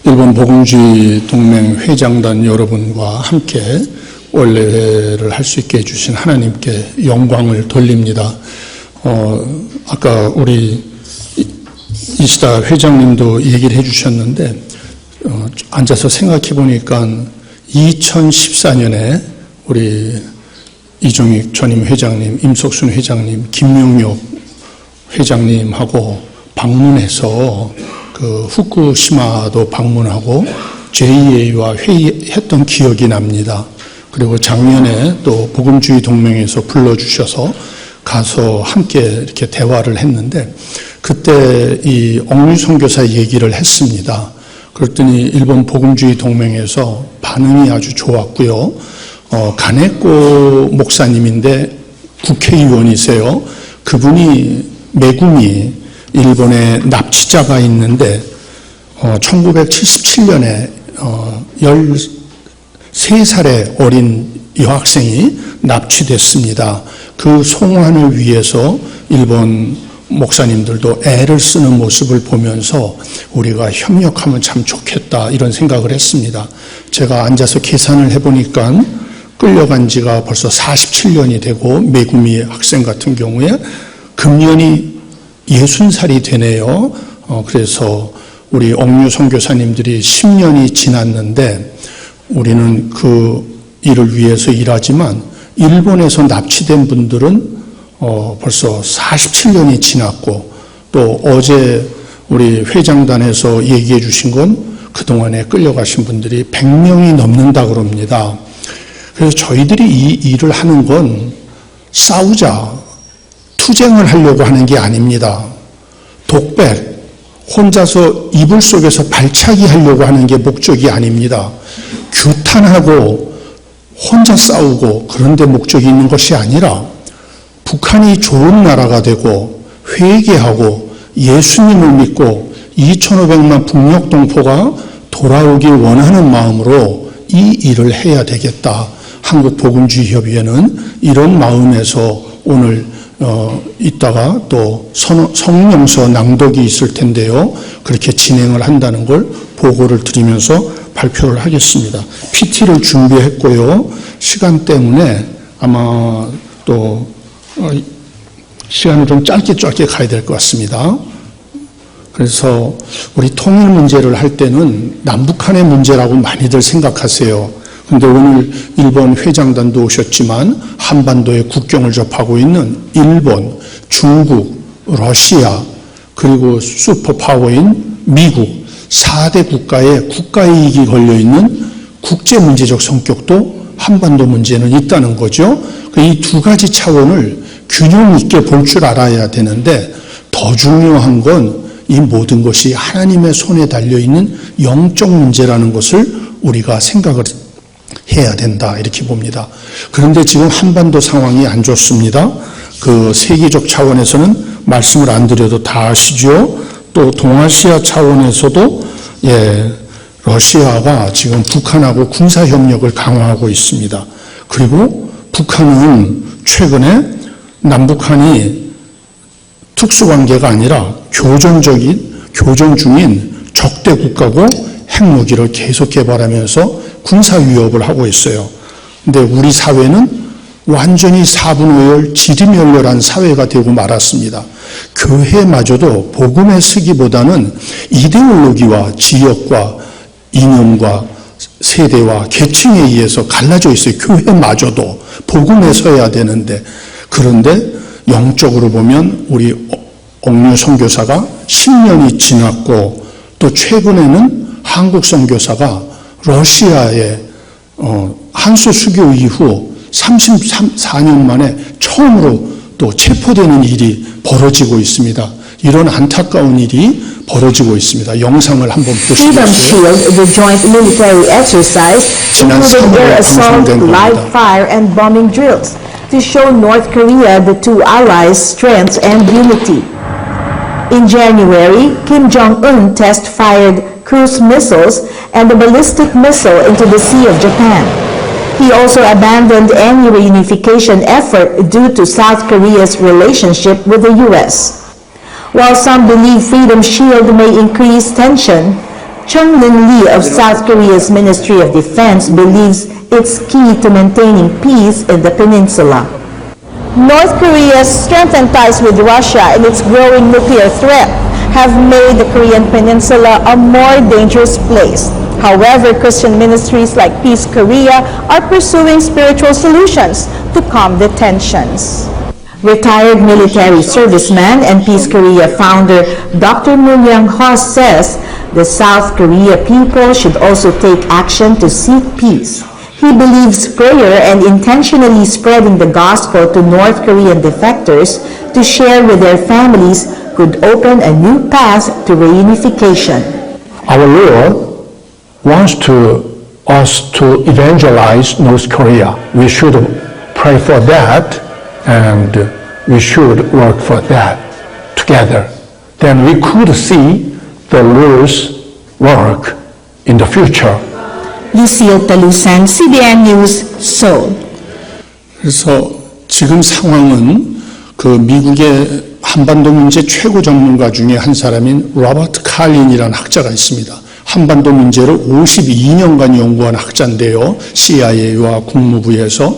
일본 복음주의 동맹 회장단 여러분과 함께 원래회를 할 수 있게 해주신 하나님께 영광을 돌립니다. 아까 우리 이시다 회장님도 얘기를 해주셨는데 앉아서 생각해 보니까 2014년에 우리 이종익 전임 회장님, 임석순 회장님, 김명엽 회장님하고 방문해서 그 후쿠시마도 방문하고 JA와 회의했던 기억이 납니다. 그리고 작년에 또 복음주의 동맹에서 불러주셔서 가서 함께 이렇게 대화를 했는데 그때 이 옥류 선교사 얘기를 했습니다. 그랬더니 일본 복음주의 동맹에서 반응이 아주 좋았고요. 가네코 목사님인데 국회의원이세요. 그분이 메구미 일본에 납치자가 있는데 1977년에 13살의 어린 여학생이 납치됐습니다. 그 송환을 위해서 일본 목사님들도 애를 쓰는 모습을 보면서 우리가 협력하면 참 좋겠다 이런 생각을 했습니다. 제가 앉아서 계산을 해보니까 끌려간 지가 벌써 47년이 되고 메구미 학생 같은 경우에 금년이 60살이 되네요. 그래서 우리 옥류 선교사님들이 10년이 지났는데 우리는 그 일을 위해서 일하지만 일본에서 납치된 분들은 벌써 47년이 지났고 또 어제 우리 회장단에서 얘기해 주신 건 그동안에 끌려가신 분들이 100명이 넘는다 그럽니다. 그래서 저희들이 이 일을 하는 건 싸우자, 투쟁을 하려고 하는 게 아닙니다. 독백, 혼자서 이불 속에서 발차기 하려고 하는 게 목적이 아닙니다. 규탄하고 혼자 싸우고 그런 데 목적이 있는 것이 아니라 북한이 좋은 나라가 되고 회개하고 예수님을 믿고 2,500만 북녘 동포가 돌아오길 원하는 마음으로 이 일을 해야 되겠다. 한국복음주의협의회는 이런 마음에서 오늘 이따가 또 성령서 낭독이 있을 텐데요. 그렇게 진행을 한다는 걸 보고를 드리면서 발표를 하겠습니다. PT를 준비했고요. 시간 때문에 아마 또 시간을 좀 짧게 가야 될 것 같습니다. 그래서 우리 통일 문제를 할 때는 남북한의 문제라고 많이들 생각하세요. 그런데 오늘 일본 회장단도 오셨지만 한반도의 국경을 접하고 있는 일본, 중국, 러시아 그리고 슈퍼파워인 미국 4대 국가의 국가이익이 걸려있는 국제문제적 성격도 한반도 문제는 있다는 거죠. 이 두 가지 차원을 균형 있게 볼 줄 알아야 되는데 더 중요한 건 이 모든 것이 하나님의 손에 달려있는 영적 문제라는 것을 우리가 생각을 해야 된다 이렇게 봅니다. 그런데 지금 한반도 상황이 안 좋습니다. 그 세계적 차원에서는 말씀을 안 드려도 다 아시죠. 또 동아시아 차원에서도 러시아가 지금 북한하고 군사협력을 강화하고 있습니다. 그리고 북한은 최근에 남북한이 특수관계가 아니라 교전 중인 적대 국가고 핵무기를 계속 개발하면서 군사 위협을 하고 있어요. 근데 우리 사회는 완전히 사분오열, 지리멸렬한 사회가 되고 말았습니다. 교회마저도 복음에 서기보다는 이데올로기와 지역과 이념과 세대와 계층에 의해서 갈라져 있어요. 교회마저도 복음에 서야 되는데 그런데 영적으로 보면 우리 옥류 선교사가 10년이 지났고 또 최근에는 한국 선교사가 러시아의 한수 수교 이후 34년 만에 처음으로 또 체포되는 일이 벌어지고 있습니다. 이런 안타까운 일이 벌어지고 있습니다. 영상을 한번 보시겠어요? Freedom Shield, the joint military exercise, included air assault, live fire, and bombing drills to show North Korea the two allies' strengths and unity. In January, Kim Jong-un test-fired cruise missiles and a ballistic missile into the Sea of Japan. He also abandoned any reunification effort due to South Korea's relationship with the U.S. While some believe Freedom Shield may increase tension, Chung Lin Lee of South Korea's Ministry of Defense believes it's key to maintaining peace in the peninsula. North Korea's strengthened ties with Russia and its growing nuclear threat have made the Korean peninsula a more dangerous place. However, Christian ministries like Peace Korea are pursuing spiritual solutions to calm the tensions. Retired military serviceman and Peace Korea founder Dr. Moon Young-ho says the South Korea people should also take action to seek peace. He believes prayer and intentionally spreading the gospel to North Korean defectors to share with their families could open a new path to reunification. Our Lord wants us to evangelize North Korea. We should pray for that, and we should work for that together. Then we could see the Lord's work in the future. Lucille Talusan, CBN News, Seoul. 그래서 지금 상황은 그 미국의 한반도 문제 최고 전문가 중에 한 사람인 로버트 칼린이라는 학자가 있습니다. 한반도 문제를 52년간 연구한 학자인데요. CIA와 국무부에서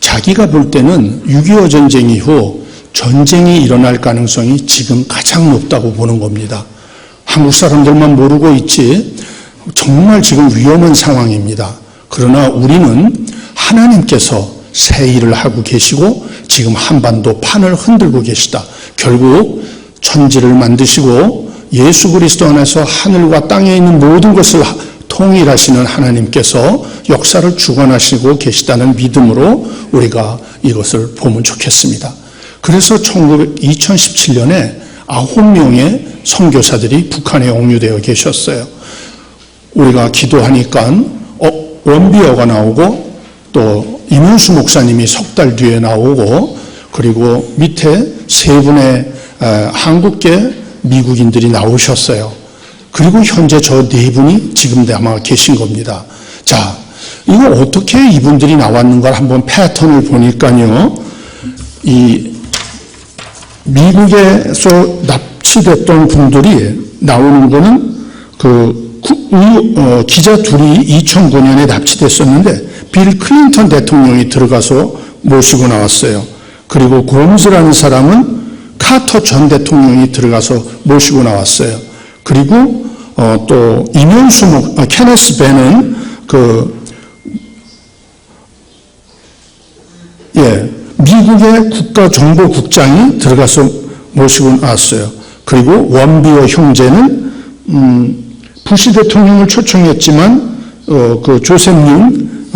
자기가 볼 때는 6.25 전쟁 이후 전쟁이 일어날 가능성이 지금 가장 높다고 보는 겁니다. 한국 사람들만 모르고 있지 정말 지금 위험한 상황입니다. 그러나 우리는 하나님께서 새 일을 하고 계시고 지금 한반도 판을 흔들고 계시다. 결국 천지를 만드시고 예수 그리스도 안에서 하늘과 땅에 있는 모든 것을 통일하시는 하나님께서 역사를 주관하시고 계시다는 믿음으로 우리가 이것을 보면 좋겠습니다. 그래서 2017년에 9명의 선교사들이 북한에 옥류되어 계셨어요. 우리가 기도하니까 원비어가 나오고 또 임은수 목사님이 석 달 뒤에 나오고 그리고 밑에 세 분의 한국계 미국인들이 나오셨어요. 그리고 현재 저 네 분이 지금 아마 계신 겁니다. 자, 이거 어떻게 이분들이 나왔는가 한번 패턴을 보니까요. 이 미국에서 납치됐던 분들이 나오는 거는 기자 둘이 2009년에 납치됐었는데 빌 클린턴 대통령이 들어가서 모시고 나왔어요. 그리고 곰즈라는 사람은 카터 전 대통령이 들어가서 모시고 나왔어요. 그리고 또 이명수 케네스 벤은 미국의 국가정보국장이 들어가서 모시고 나왔어요. 그리고 원비어 형제는 부시 대통령을 초청했지만 그 조셉님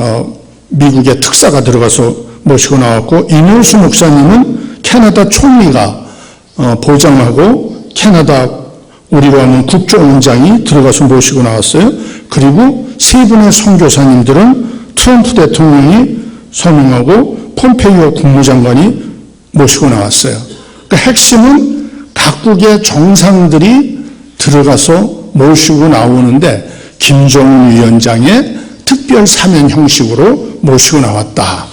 미국의 특사가 들어가서 모시고 나왔고 이명수 목사님은 캐나다 총리가 보장하고 캐나다 우리로 하면 국정원장이 들어가서 모시고 나왔어요. 그리고 세 분의 선교사님들은 트럼프 대통령이 서명하고 폼페이오 국무장관이 모시고 나왔어요. 그러니까 핵심은 각국의 정상들이 들어가서 모시고 나오는데 김정은 위원장의 특별 사면 형식으로 모시고 나왔다.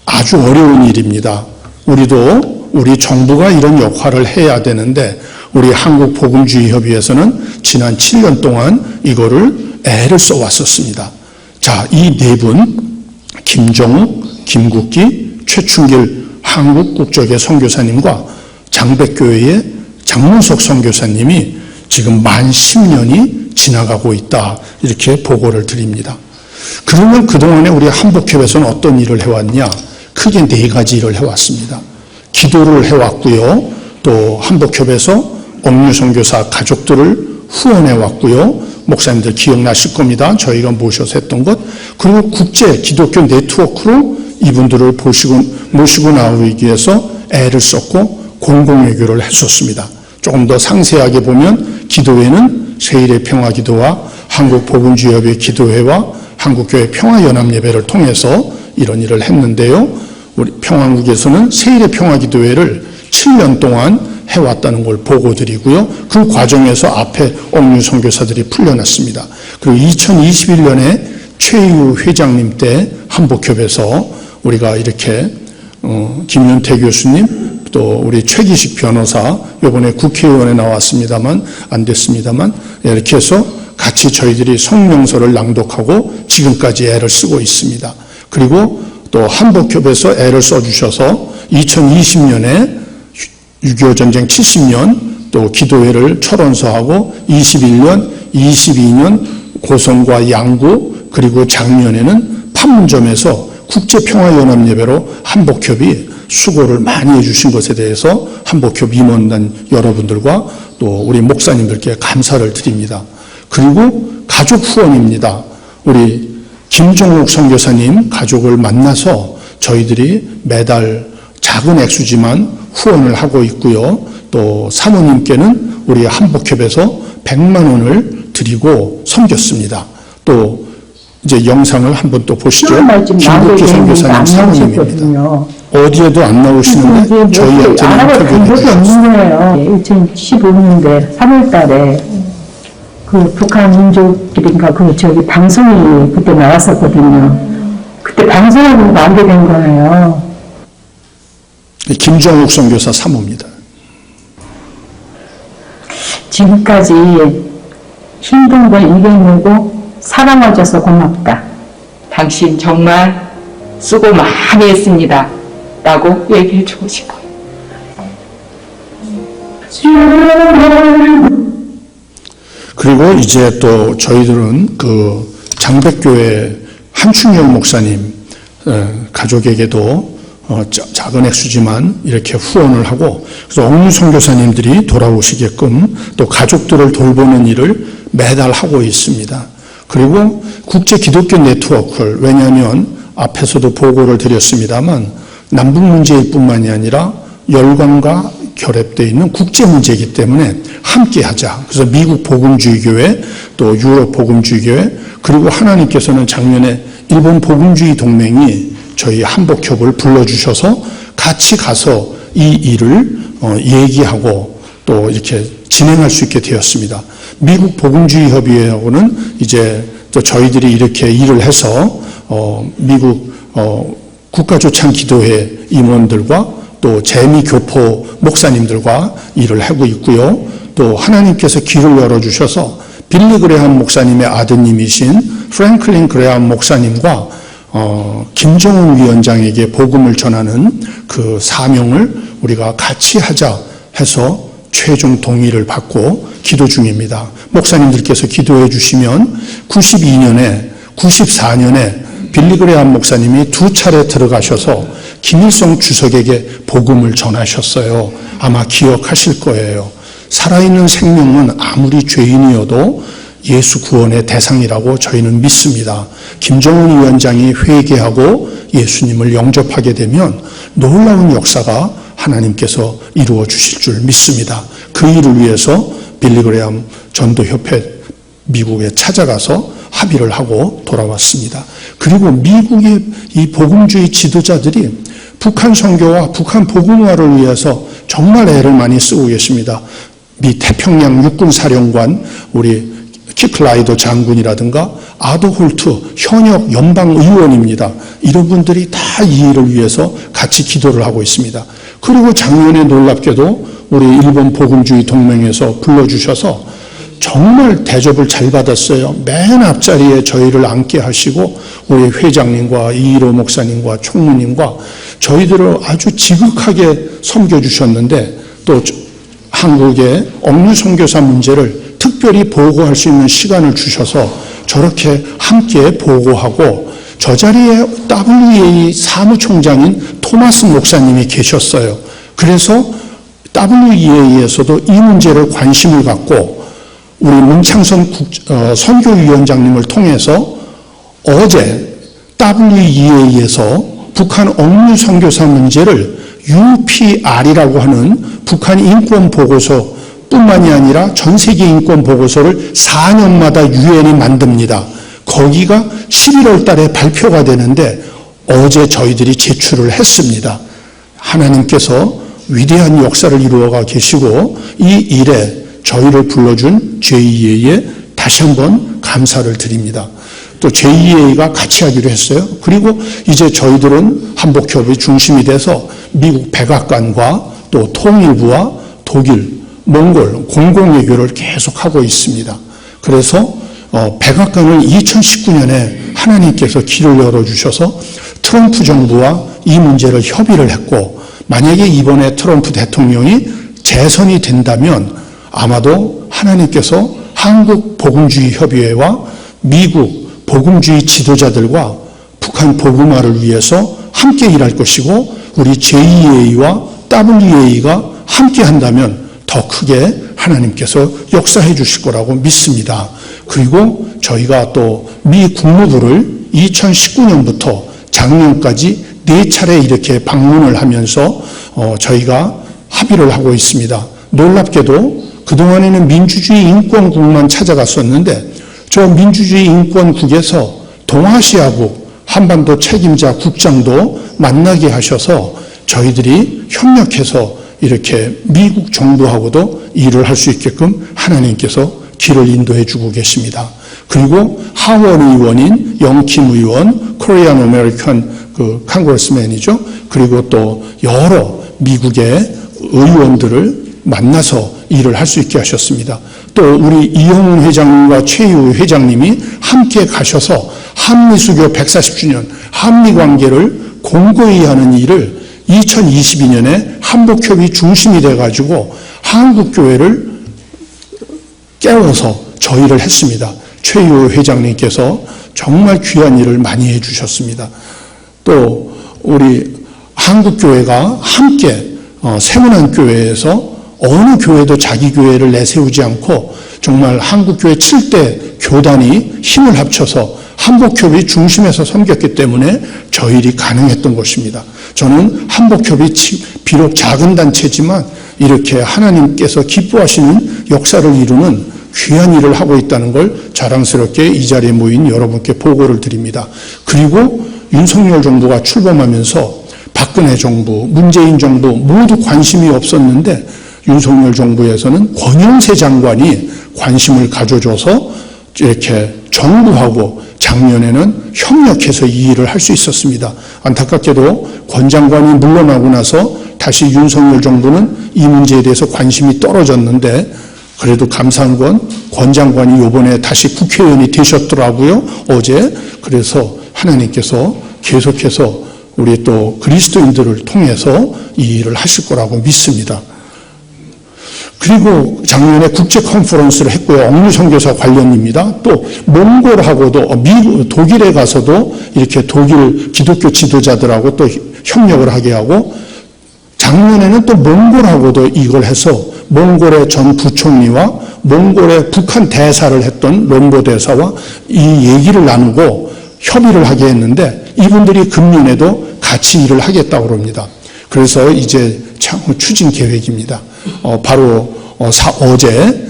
아주 어려운 일입니다. 우리 정부가 이런 역할을 해야 되는데 우리 한국복음주의협의회에서는 지난 7년 동안 이거를 애를 써왔었습니다. 자, 이 네 분 김정욱, 김국기, 최충길 한국국적의 선교사님과 장백교회의 장문석 선교사님이 지금 만 10년이 지나가고 있다. 이렇게 보고를 드립니다. 그러면 그동안에 우리 한복협에서는 어떤 일을 해왔냐? 크게 네 가지 일을 해왔습니다. 기도를 해왔고요. 또 한복협에서 옥류 선교사 가족들을 후원해왔고요. 목사님들 기억나실 겁니다. 저희가 모셔서 했던 것. 그리고 국제 기독교 네트워크로 이분들을 모시고 나오기 위해서 애를 썼고 공공외교를 했었습니다. 조금 더 상세하게 보면 기도회는 세일의 평화기도와 한국복음주의협의 기도회와 한국교회 평화연합예배를 통해서 이런 일을 했는데요. 우리 평화국에서는 세일의 평화기도회를 7년 동안 해왔다는 걸 보고드리고요. 그 과정에서 앞에 옥류 선교사들이 풀려났습니다. 그리고 2021년에 최유 회장님 때 한복협에서 우리가 이렇게 김윤태 교수님 또 우리 최기식 변호사 이번에 국회의원에 나왔습니다만 안 됐습니다만 이렇게 해서 같이 저희들이 성명서를 낭독하고 지금까지 애를 쓰고 있습니다. 그리고 또 한복협에서 애를 써주셔서 2020년에 6.25 전쟁 70년 또 기도회를 철원서하고 21년, 22년 고성과 양구 그리고 작년에는 판문점에서 국제평화연합예배로 한복협이 수고를 많이 해주신 것에 대해서 한복협 임원단 여러분들과 또 우리 목사님들께 감사를 드립니다. 그리고 가족 후원입니다. 우리 김종욱 선교사님 가족을 만나서 저희들이 매달 작은 액수지만 후원을 하고 있고요. 또 사모님께는 우리 한복협에서 100만 원을 드리고 섬겼습니다. 또 이제 영상을 한번 또 보시죠. 김국기 선교사님 사모님입니다. 어디에도 안 나오시는데 저희한테는 인터뷰를 해주셨어요. 2015년대 3월 달에 그 북한 민족들인가 그 저기 방송이 그때 나왔었거든요. 그때 방송하고 알게 된 거예요. 김정욱 선교사 사모입니다. 지금까지 힘든 걸 이겨내고 살아와줘서 고맙다. 당신 정말 수고 많이 했습니다. 라고 얘기해 주고 싶어요. 그리고 이제 또 저희들은 그 장백교회 한충영 목사님 가족에게도 작은 액수지만 이렇게 후원을 하고 그래서 옥류 선교사님들이 돌아오시게끔 또 가족들을 돌보는 일을 매달 하고 있습니다. 그리고 국제 기독교 네트워크를 왜냐하면 앞에서도 보고를 드렸습니다만 남북 문제일 뿐만이 아니라 열강과 결합되어 있는 국제 문제이기 때문에 함께 하자. 그래서 미국 복음주의교회 또 유럽 복음주의교회 그리고 하나님께서는 작년에 일본 복음주의 동맹이 저희 한복협을 불러주셔서 같이 가서 이 일을 얘기하고 또 이렇게 진행할 수 있게 되었습니다. 미국 복음주의 협의회하고는 이제 또 저희들이 이렇게 일을 해서 미국 국가조찬 기도회 임원들과 또 재미교포 목사님들과 일을 하고 있고요. 또 하나님께서 길을 열어주셔서 빌리 그레함 목사님의 아드님이신 프랭클린 그레함 목사님과 김정은 위원장에게 복음을 전하는 그 사명을 우리가 같이 하자 해서 최종 동의를 받고 기도 중입니다. 목사님들께서 기도해 주시면 92년에 94년에 빌리 그레함 목사님이 2차례 들어가셔서 김일성 주석에게 복음을 전하셨어요. 아마 기억하실 거예요. 살아있는 생명은 아무리 죄인이어도 예수 구원의 대상이라고 저희는 믿습니다. 김정은 위원장이 회개하고 예수님을 영접하게 되면 놀라운 역사가 하나님께서 이루어 주실 줄 믿습니다. 그 일을 위해서 빌리 그레함 전도협회 미국에 찾아가서 합의를 하고 돌아왔습니다. 그리고 미국의 이 복음주의 지도자들이 북한 선교와 북한 복음화를 위해서 정말 애를 많이 쓰고 계십니다. 미 태평양 육군사령관 우리 키클라이더 장군이라든가 아도홀트 현역 연방의원입니다. 이런 분들이 다 이 일을 위해서 같이 기도를 하고 있습니다. 그리고 작년에 놀랍게도 우리 일본 복음주의 동맹에서 불러주셔서 정말 대접을 잘 받았어요. 맨 앞자리에 저희를 앉게 하시고 우리 회장님과 이일호 목사님과 총무님과 저희들을 아주 지극하게 섬겨주셨는데 또 한국의 억류 선교사 문제를 특별히 보고할 수 있는 시간을 주셔서 저렇게 함께 보고하고 저 자리에 WEA 사무총장인 토마스 목사님이 계셨어요. 그래서 WEA에서도 이 문제를 관심을 갖고 우리 문창선 선교위원장님을 통해서 어제 WEA에서 북한 억류 선교사 문제를 UPR이라고 하는 북한 인권 보고서 뿐만이 아니라 전 세계 인권 보고서를 4년마다 유엔이 만듭니다. 거기가 11월 달에 발표가 되는데 어제 저희들이 제출을 했습니다. 하나님께서 위대한 역사를 이루어가 계시고 이 일에 저희를 불러준 JEA에 다시 한번 감사를 드립니다. 또 JEA가 같이 하기로 했어요. 그리고 이제 저희들은 한복협의 중심이 돼서 미국 백악관과 또 통일부와 독일, 몽골 공공외교를 계속하고 있습니다. 그래서 백악관을 2019년에 하나님께서 길을 열어주셔서 트럼프 정부와 이 문제를 협의를 했고, 만약에 이번에 트럼프 대통령이 재선이 된다면 아마도 하나님께서 한국 복음주의 협의회와 미국 복음주의 지도자들과 북한 복음화를 위해서 함께 일할 것이고, 우리 JEA와 WEA가 함께 한다면 더 크게 하나님께서 역사해 주실 거라고 믿습니다. 그리고 저희가 또 미 국무부를 2019년부터 작년까지 4차례 이렇게 방문을 하면서 저희가 합의를 하고 있습니다. 놀랍게도 그동안에는 민주주의 인권국만 찾아갔었는데, 저 민주주의 인권국에서 동아시아국 한반도 책임자 국장도 만나게 하셔서 저희들이 협력해서 이렇게 미국 정부하고도 일을 할 수 있게끔 하나님께서 길을 인도해 주고 계십니다. 그리고 하원 의원인 영킴 의원, 코리안 아메리칸 그 컨그레스맨이죠. 그리고 또 여러 미국의 의원들을 만나서 일을 할 수 있게 하셨습니다. 또 우리 이영훈 회장님과 최유 회장님이 함께 가셔서 한미수교 140주년 한미관계를 공고히 하는 일을 2022년에 한복협의 중심이 돼가지고 한국교회를 깨워서 저희를 했습니다. 최유 회장님께서 정말 귀한 일을 많이 해주셨습니다. 또 우리 한국교회가 함께 세문안교회에서 어느 교회도 자기 교회를 내세우지 않고 정말 한국교회 7대 교단이 힘을 합쳐서 한복협의 중심에서 섬겼기 때문에 저 일이 가능했던 것입니다. 저는 한복협이 비록 작은 단체지만 이렇게 하나님께서 기뻐하시는 역사를 이루는 귀한 일을 하고 있다는 걸 자랑스럽게 이 자리에 모인 여러분께 보고를 드립니다. 그리고 윤석열 정부가 출범하면서 박근혜 정부, 문재인 정부 모두 관심이 없었는데 윤석열 정부에서는 권영세 장관이 관심을 가져줘서 이렇게 정부하고 작년에는 협력해서 이 일을 할 수 있었습니다. 안타깝게도 권 장관이 물러나고 나서 다시 윤석열 정부는 이 문제에 대해서 관심이 떨어졌는데, 그래도 감사한 건 권 장관이 이번에 다시 국회의원이 되셨더라고요, 어제. 그래서 하나님께서 계속해서 우리 또 그리스도인들을 통해서 이 일을 하실 거라고 믿습니다. 그리고 작년에 국제 컨퍼런스를 했고요. 억류 선교사 관련입니다. 또 몽골하고도 미국, 독일에 가서도 이렇게 독일 기독교 지도자들하고 또 협력을 하게 하고, 작년에는 또 몽골하고도 이걸 해서 몽골의 전 부총리와 몽골의 북한 대사를 했던 롬보 대사와 이 얘기를 나누고 협의를 하게 했는데, 이분들이 금년에도 같이 일을 하겠다고 합니다. 그래서 이제 향후 추진 계획입니다. 바로 어제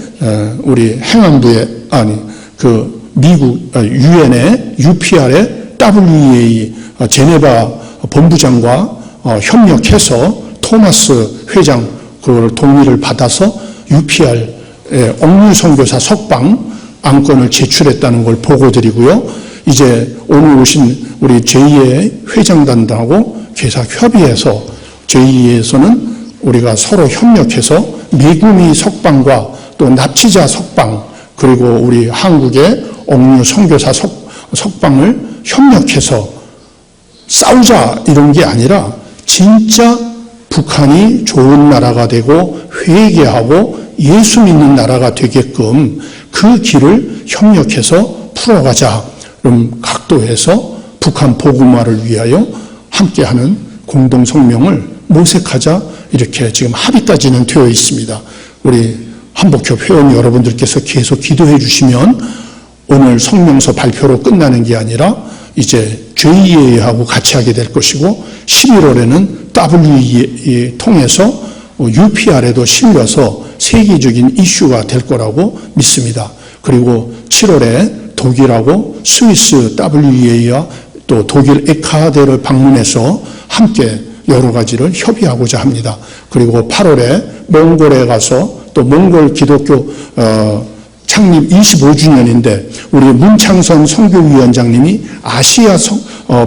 우리 행안부의 미국 유엔의 UPR의 WEA 제네바 본부장과 협력해서 토마스 회장 그걸 동의를 받아서 UPR의 억류 선교사 석방 안건을 제출했다는 걸 보고드리고요. 이제 오늘 오신 우리 제2의 회장단하고 계속 협의해서 제2에서는 우리가 서로 협력해서 매구미 석방과 또 납치자 석방, 그리고 우리 한국의 억류 선교사 석방을 협력해서 싸우자 이런 게 아니라 진짜 북한이 좋은 나라가 되고 회개하고 예수 믿는 나라가 되게끔 그 길을 협력해서 풀어가자. 그럼 각도에서 북한 복음화를 위하여 함께하는 공동성명을 모색하자, 이렇게 지금 합의까지는 되어 있습니다. 우리 한복협 회원 여러분들께서 계속 기도해 주시면 오늘 성명서 발표로 끝나는 게 아니라 이제 JEA하고 같이 하게 될 것이고, 11월에는 WEA 통해서 UPR에도 실려서 세계적인 이슈가 될 거라고 믿습니다. 그리고 7월에 독일하고 스위스 WEA와 또 독일 에카데를 방문해서 함께 여러 가지를 협의하고자 합니다. 그리고 8월에 몽골에 가서 또 몽골 기독교 창립 25주년인데 우리 문창선 선교위원장님이 아시아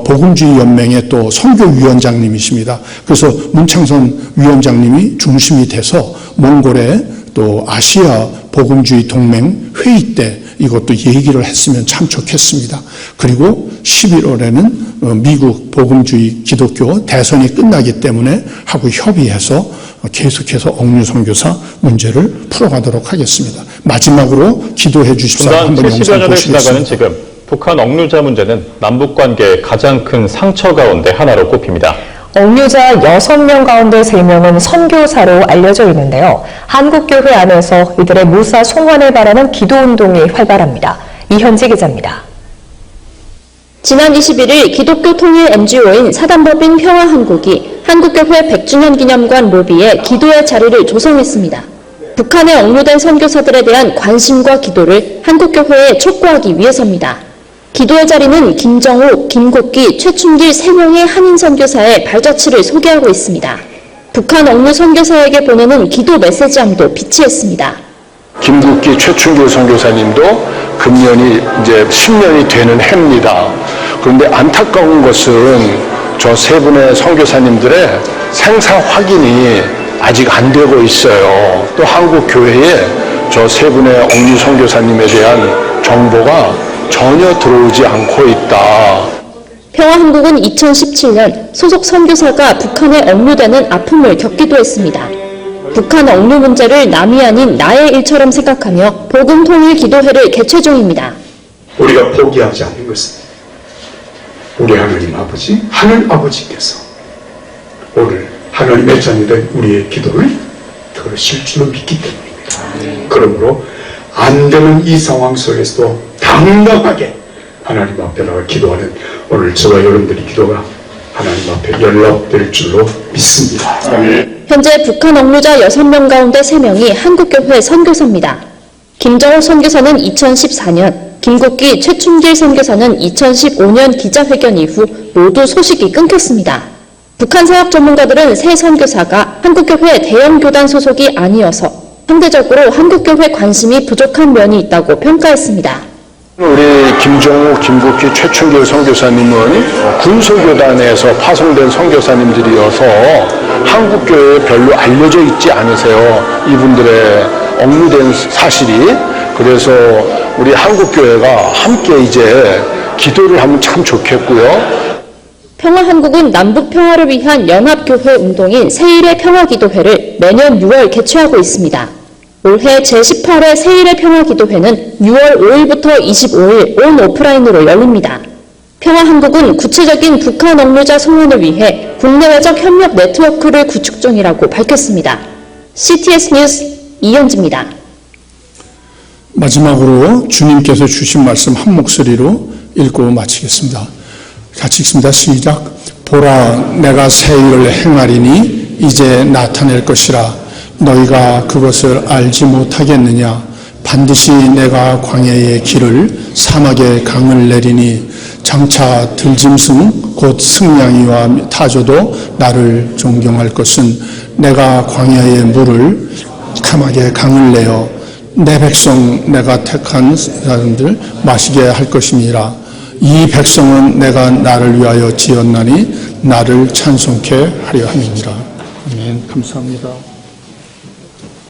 복음주의 연맹의 또 선교위원장님이십니다. 그래서 문창선 위원장님이 중심이 돼서 몽골에 또 아시아 복음주의 동맹 회의 때 이것도 얘기를 했으면 참 좋겠습니다. 그리고 11월에는 미국 복음주의 기독교 대선이 끝나기 때문에 하고 협의해서 계속해서 억류 선교사 문제를 풀어가도록 하겠습니다. 마지막으로 기도해 주십사. 분단 한번 70여 영상 년을 지나가는 보시겠습니다. 지금 북한 억류자 문제는 남북관계의 가장 큰 상처 가운데 하나로 꼽힙니다. 억류자 6명 가운데 3명은 선교사로 알려져 있는데요. 한국교회 안에서 이들의 무사 송환을 바라는 기도운동이 활발합니다. 이현지 기자입니다. 지난 21일 기독교 통일 NGO인 사단법인 평화한국이 한국교회 100주년 기념관 로비에 기도의 자리를 조성했습니다. 북한에 억류된 선교사들에 대한 관심과 기도를 한국교회에 촉구하기 위해서입니다. 기도의 자리는 김정우, 김국기, 최춘길 3명의 한인 선교사의 발자취를 소개하고 있습니다. 북한 억류 선교사에게 보내는 기도 메시지함도 비치했습니다. 김국기, 최춘길 선교사님도 금년이 이제 10년이 되는 해입니다. 그런데 안타까운 것은 저 세 분의 선교사님들의 생사 확인이 아직 안 되고 있어요. 또 한국 교회에 저 세 분의 억류 선교사님에 대한 정보가 전혀 들어오지 않고 있다. 평화한국은 2017년 소속 선교사가 북한에 억류되는 아픔을 겪기도 했습니다. 북한 억류 문제를 남이 아닌 나의 일처럼 생각하며 복음통일 기도회를 개최 중입니다. 우리가 포기하지 않는 것은 우리 하나님 아버지, 하늘 아버지께서 오늘 하나님의 자녀된 우리의 기도를 들으실 줄을 믿기 때문입니다. 그러므로 안 되는 이 상황 속에서도 당당하게 하나님 앞에 나가 기도하는 오늘 저와 여러분들의 기도가 하나님 앞에 연락될 줄로 믿습니다. 현재 북한 억류자 6명 가운데 3명이 한국교회 선교사입니다. 김정호 선교사는 2014년, 김국기, 최춘길 선교사는 2015년 기자회견 이후 모두 소식이 끊겼습니다. 북한 사역 전문가들은 새 선교사가 한국교회 대형 교단 소속이 아니어서 상대적으로 한국교회 관심이 부족한 면이 있다고 평가했습니다. 우리 김정우, 김국기, 최춘길 선교사님은 군소교단에서 파송된 선교사님들이어서 한국교회에 별로 알려져 있지 않으세요. 이분들의 억류된 사실이. 그래서 우리 한국교회가 함께 이제 기도를 하면 참 좋겠고요. 평화한국은 남북 평화를 위한 연합교회 운동인 세일의 평화기도회를 매년 6월 개최하고 있습니다. 올해 제18회 세일의 평화기도회는 6월 5일부터 25일 온 오프라인으로 열립니다. 평화한국은 구체적인 북한 억류자 송환을 위해 국내외적 협력 네트워크를 구축 중이라고 밝혔습니다. CTS 뉴스 이현지입니다. 마지막으로 주님께서 주신 말씀 한 목소리로 읽고 마치겠습니다. 같이 읽습니다. 시작. 보라, 내가 새 일을 행하리니 이제 나타낼 것이라. 너희가 그것을 알지 못하겠느냐. 반드시 내가 광야의 길을 사막의 강을 내리니 장차 들짐승 곧 승냥이와 타조도 나를 존경할 것은 내가 광야의 물을 사막의 강을 내어 내 백성 내가 택한 사람들 마시게 할 것임이라. 이 백성은 내가 나를 위하여 지었나니 나를 찬송케 하려 함이니라. 아멘. 감사합니다.